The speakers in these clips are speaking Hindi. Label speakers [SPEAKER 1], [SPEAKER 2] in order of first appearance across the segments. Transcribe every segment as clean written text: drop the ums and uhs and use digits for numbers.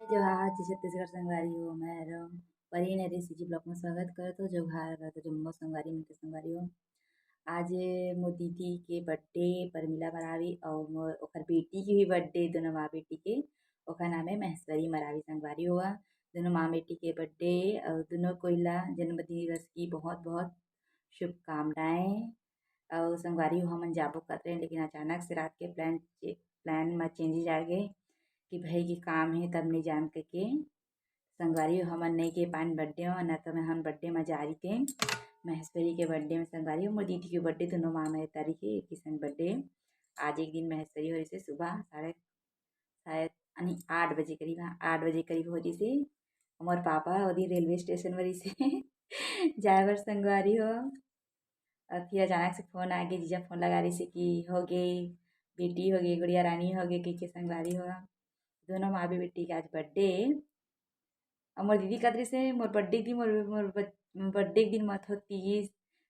[SPEAKER 1] जोहार जय छत्तीसगढ़ संगवारी हो मैं परी ने सीजी ब्लॉक में स्वागत करतो जोहार करतो जम्मो संगवारी मिलते संगवारी हो। आज मोर दीदी के बर्थडे परमिला मरावी और मोर ओकर बेटी के भी बर्थडे दोनों माँ बेटी के ओकर नाम है महेश्वरी मरावी संगवारी हुआ। दोनों माँ बेटी के बर्थडे और दोनों कोइला जन्मदिन दिवस की बहुत बहुत शुभकामनाएं। और संगवारी हो हमन जाबो कर रहे हैं लेकिन अचानक से रात के प्लान में चेंजेज आ गए कि भाई के काम है तब नहीं जान के संगवारी हो हमन नहीं के पान बर्थडे हो न तो मैं हम बर्थडे में जा रही थे महेश्वरी के बर्थडे में संगवारी हो मोर दीदी के बर्थडे दोनों माँ में तारीख है एक किसान बर्थडे आज एक दिन महेश्वरी हो रही से सुबह साढ़े शायद 8 बजे करीब 8 बजे करीब हो रही से हमारे पापा और रेलवे स्टेशन वरी से जाए बर संगवारी हो। और फिर अचानक से फ़ोन आ गया जीजा फ़ोन लगा रही से कि हो गई बेटी हो गई गुड़िया रानी हो गई कही के संगवारी हो दोनों माँ बेटी का आज बर्थडे। और मोर दीदी कतरी से मोर बर्थडे दिन मोर बर्थडे दिन मत होती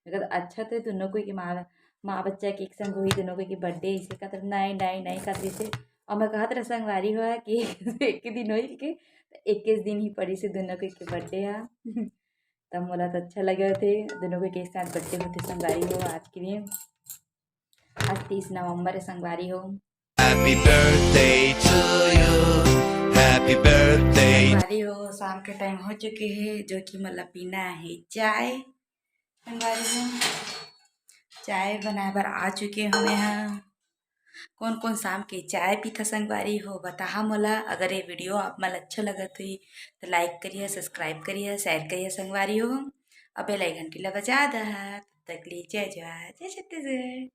[SPEAKER 1] अगर अच्छा तो दोनों कोई के माँ बच्चा के एक संग हुई दोनों कोई के बर्थडे इसे कतर नहीं नहीं नहीं कतरी से और मैं कहत रहा संगवारी हुआ कि एक ही दिन हो के इक्कीस दिन ही पड़ी से दोनों कोई के बर्थडे है। तब मोला तो अच्छा लगे थे दोनों को एक साथ बर्थडे होते संगवारी हो आज के दिन आज 30 नवंबर है संगवारी हो।
[SPEAKER 2] Happy birthday to you. Happy birthday.
[SPEAKER 1] संगवारी हो शाम के टाइम हो चुके हैं जो कि मतलब पीना है चाय। संगवारी हो चाय बनाए बर आ चुके हमें यहाँ कौन कौन शाम के चाय पीता संगवारी हो बता मोला। अगर ये वीडियो आप मन अच्छा लगत हुई तो लाइक करिए सब्सक्राइब करिए शेयर करिए संगवारी हो और बेल आइकन की ला बजा दा तब तक लिए जय जवाहर जय छत्तीसगढ़।